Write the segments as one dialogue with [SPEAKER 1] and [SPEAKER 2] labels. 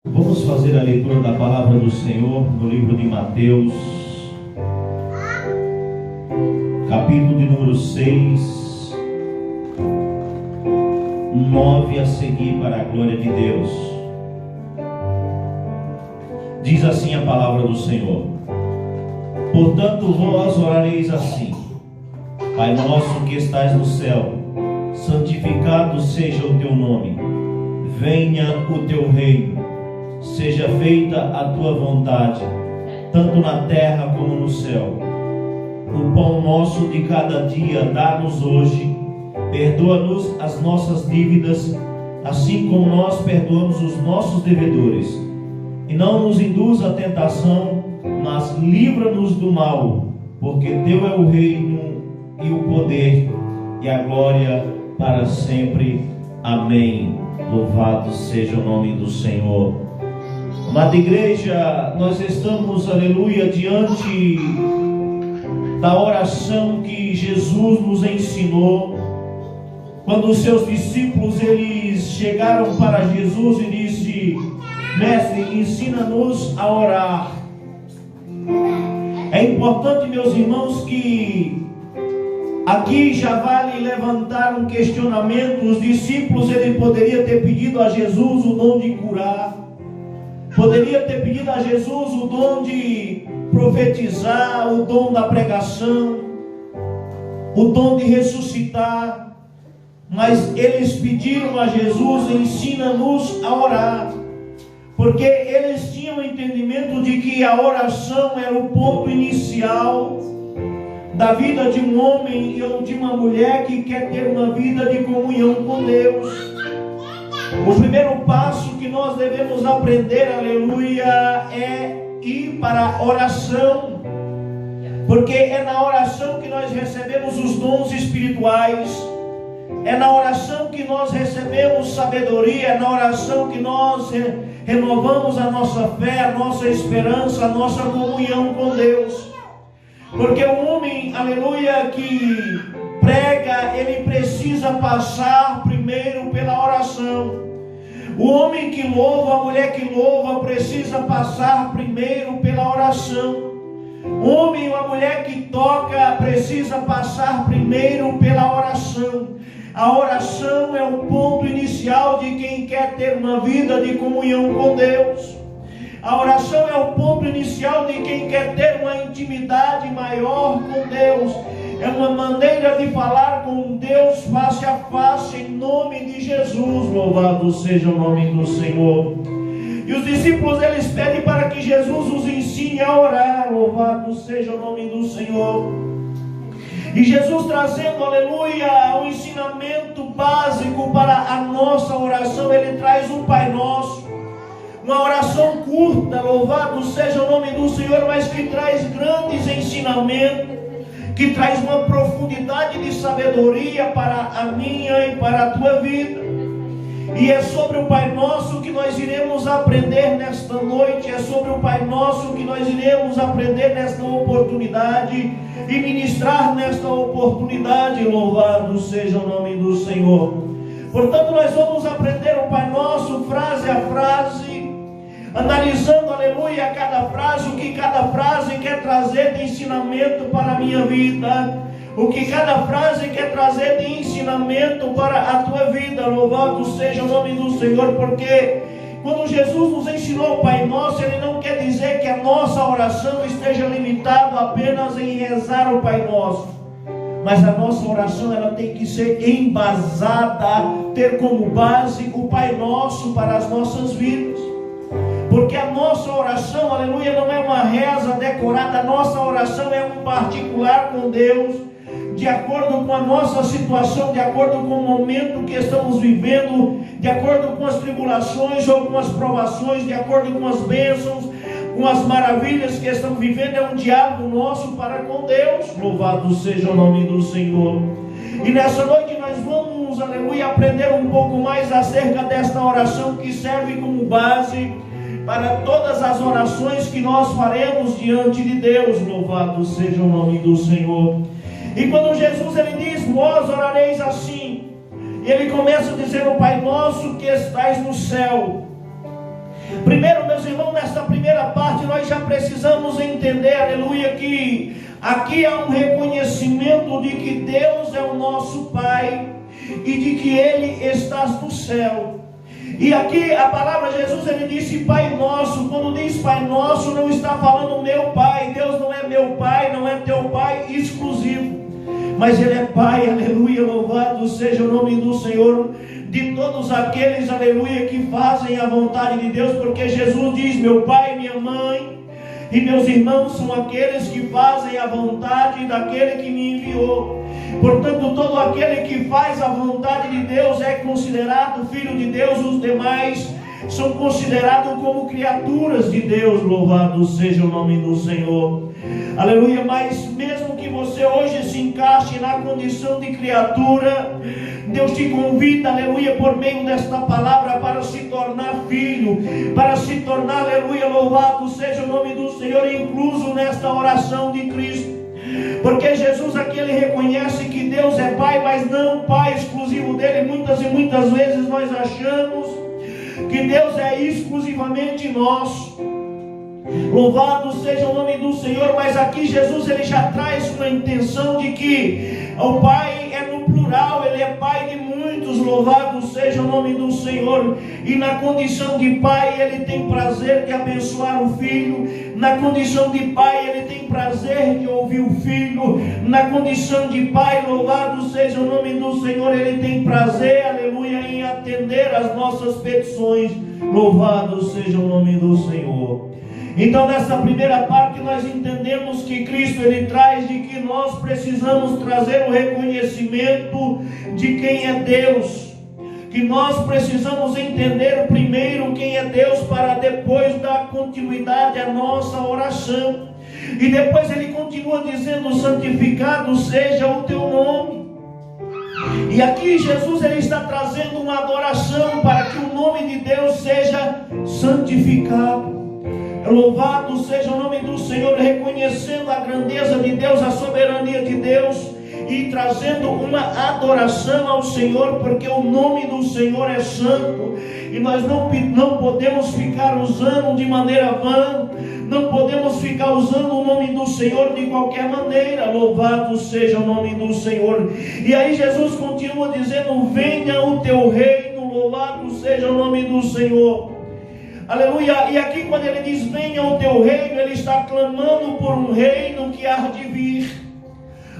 [SPEAKER 1] Vamos fazer a leitura da palavra do Senhor no livro de Mateus, capítulo de número 6, 9 a seguir, para a glória de Deus. Diz assim a palavra do Senhor: portanto vós orareis assim: Pai nosso que estais no céu, santificado seja o teu nome, venha o teu reino, seja feita a tua vontade, tanto na terra como no céu. O pão nosso de cada dia dá-nos hoje, perdoa-nos as nossas dívidas, assim como nós perdoamos os nossos devedores, e não nos induz à tentação, mas livra-nos do mal, porque teu é o reino e o poder e a glória para sempre. Amém. Louvado seja o nome do Senhor. Amada igreja, nós estamos, aleluia, diante da oração que Jesus nos ensinou, quando os seus discípulos, eles chegaram para Jesus e disse: mestre, ensina-nos a orar. É importante, meus irmãos, que aqui já vale levantar um questionamento. Os discípulos, ele poderia ter pedido a Jesus o dom de curar, poderia ter pedido a Jesus o dom de profetizar, o dom da pregação, o dom de ressuscitar, mas eles pediram a Jesus: ensina-nos a orar, porque eles tinham o entendimento de que a oração era o ponto inicial da vida de um homem ou de uma mulher que quer ter uma vida de comunhão com Deus. O primeiro passo que nós devemos aprender, aleluia, é ir para a oração, porque é na oração que nós recebemos os dons espirituais, é na oração que nós recebemos sabedoria, é na oração que nós renovamos a nossa fé, a nossa esperança, a nossa comunhão com Deus. Porque o homem, aleluia, que prega, ele precisa passar primeiro pela oração. O homem que louva, a mulher que louva, precisa passar primeiro pela oração. O homem ou a mulher que toca precisa passar primeiro pela oração. A oração é o ponto inicial de quem quer ter uma vida de comunhão com Deus. A oração é o ponto inicial de quem quer ter uma intimidade maior com Deus. É uma maneira de falar com Deus face a face, em nome de Jesus. Louvado seja o nome do Senhor. E os discípulos, eles pedem para que Jesus os ensine a orar. Louvado seja o nome do Senhor. E Jesus, trazendo, aleluia, um ensinamento básico para a nossa oração, ele traz um Pai Nosso. Uma oração curta, louvado seja o nome do Senhor, mas que traz grandes ensinamentos, que traz uma profundidade de sabedoria para a minha e para a tua vida. E é sobre o Pai Nosso que nós iremos aprender nesta noite, é sobre o Pai Nosso que nós iremos aprender nesta oportunidade e ministrar nesta oportunidade. Louvado seja o nome do Senhor. Portanto, nós vamos aprender o Pai Nosso, frase a frase, analisando, aleluia, cada frase, o que cada frase quer trazer de ensinamento para a minha vida, o que cada frase quer trazer de ensinamento para a tua vida. Louvado seja o nome do Senhor, porque quando Jesus nos ensinou o Pai Nosso, ele não quer dizer que a nossa oração esteja limitada apenas em rezar o Pai Nosso, mas a nossa oração, ela tem que ser embasada, ter como base o Pai Nosso para as nossas vidas. Porque a nossa oração, aleluia, não é uma reza decorada. A nossa oração é um particular com Deus, de acordo com a nossa situação, de acordo com o momento que estamos vivendo, de acordo com as tribulações ou com as provações, de acordo com as bênçãos, com as maravilhas que estamos vivendo. É um diálogo nosso para com Deus. Louvado seja o nome do Senhor. E nessa noite nós vamos, aleluia, aprender um pouco mais acerca desta oração que serve como base para todas as orações que nós faremos diante de Deus. Louvado seja o nome do Senhor. E quando Jesus, ele diz: vós orareis assim, ele começa dizendo: Pai nosso que estais no céu. Primeiro, meus irmãos, nesta primeira parte nós já precisamos entender, aleluia, que aqui há um reconhecimento de que Deus é o nosso Pai e de que Ele está no céu. E aqui a palavra Jesus, ele disse Pai Nosso. Quando diz Pai Nosso, não está falando meu Pai. Deus não é meu Pai, não é teu Pai exclusivo, mas Ele é Pai, aleluia, louvado seja o nome do Senhor, de todos aqueles, aleluia, que fazem a vontade de Deus, porque Jesus diz, meu Pai, minha mãe e meus irmãos são aqueles que fazem a vontade daquele que me enviou. Portanto, todo aquele que faz a vontade de Deus é considerado filho de Deus. Os demais são considerados como criaturas de Deus. Louvado seja o nome do Senhor, aleluia. Mas mesmo que você hoje se encaixe na condição de criatura, Deus te convida, aleluia, por meio desta palavra, para se tornar filho, para se tornar, aleluia, louvado seja o nome do Senhor, incluso nesta oração de Cristo. Porque Jesus aqui, ele reconhece que Deus é Pai, mas não Pai exclusivo dele. Muitas e muitas vezes nós achamos que Deus é exclusivamente nosso. Louvado seja o nome do Senhor. Mas aqui Jesus, ele já traz uma intenção de que o Pai é no plural, ele é Pai de muitos. Louvado seja o nome do Senhor. E na condição de Pai, ele tem prazer de abençoar o Filho. Na condição de Pai, ele tem prazer de ouvir o Filho. Na condição de Pai, louvado seja o nome do Senhor, ele tem prazer, aleluia, em atender as nossas petições. Louvado seja o nome do Senhor. Então, nessa primeira parte, nós entendemos que Cristo, ele traz de que nós precisamos trazer o reconhecimento de quem é Deus. Que nós precisamos entender primeiro quem é Deus, para depois dar continuidade à nossa oração. E depois ele continua dizendo, santificado seja o teu nome. E aqui Jesus, ele está trazendo uma adoração para que o nome de Deus seja santificado. Louvado seja o nome do Senhor, reconhecendo a grandeza de Deus, a soberania de Deus, e trazendo uma adoração ao Senhor, porque o nome do Senhor é santo, e nós não podemos ficar usando de maneira vã, não podemos ficar usando o nome do Senhor de qualquer maneira. Louvado seja o nome do Senhor. E aí Jesus continua dizendo, venha o teu reino. Louvado seja o nome do Senhor, aleluia. E aqui quando ele diz venha o teu reino, ele está clamando por um reino que há de vir.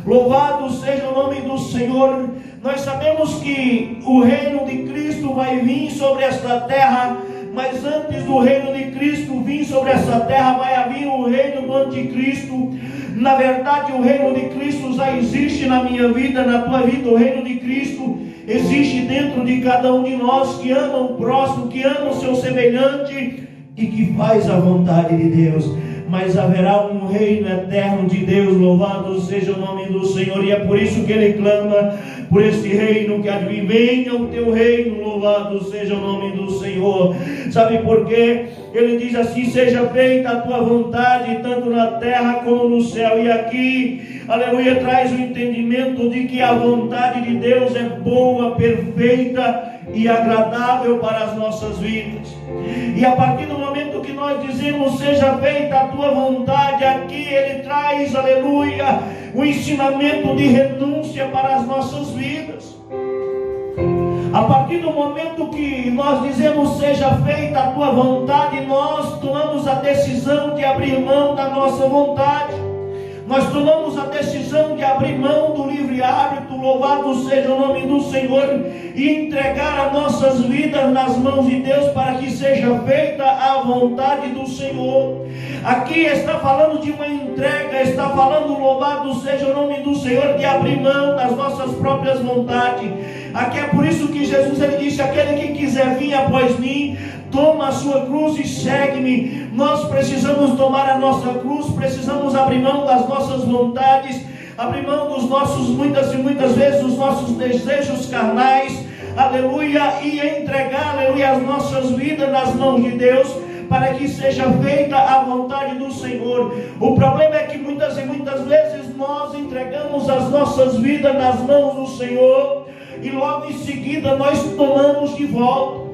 [SPEAKER 1] Louvado seja o nome do Senhor. Nós sabemos que o reino de Cristo vai vir sobre esta terra, mas antes do reino de Cristo vir sobre essa terra, vai haver o reino do anticristo. Na verdade, o reino de Cristo já existe na minha vida, na tua vida. O reino de Cristo existe dentro de cada um de nós, que ama o próximo, que ama o seu semelhante e que faz a vontade de Deus. Mas haverá um reino eterno de Deus. Louvado seja o nome do Senhor. E é por isso que ele clama por este reino que há de vir. Venha o teu reino. Louvado seja o nome do Senhor. Sabe por quê? Ele diz assim, seja feita a tua vontade, tanto na terra como no céu. E aqui, aleluia, traz o entendimento de que a vontade de Deus é boa, perfeita e agradável para as nossas vidas. E a partir do momento que nós dizemos seja feita a tua vontade, aqui ele traz, aleluia, o ensinamento de renúncia para as nossas vidas. A partir do momento que nós dizemos seja feita a tua vontade, nós tomamos a decisão de abrir mão da nossa vontade. Nós tomamos a decisão de abrir mão do livre-árbitro, louvado seja o nome do Senhor, e entregar as nossas vidas nas mãos de Deus, para que seja feita a vontade do Senhor. Aqui está falando de uma entrega, está falando, louvado seja o nome do Senhor, de abrir mão das nossas próprias vontades. Aqui é por isso que Jesus, ele disse, aquele que quiser vir após mim, toma a sua cruz e segue-me. Nós precisamos tomar a nossa cruz, precisamos abrir mão das nossas vontades, abrir mão dos nossos, muitas e muitas vezes, dos nossos desejos carnais, aleluia, e entregar, aleluia, as nossas vidas nas mãos de Deus, para que seja feita a vontade do Senhor. O problema é que muitas e muitas vezes nós entregamos as nossas vidas nas mãos do Senhor, e logo em seguida nós tomamos de volta.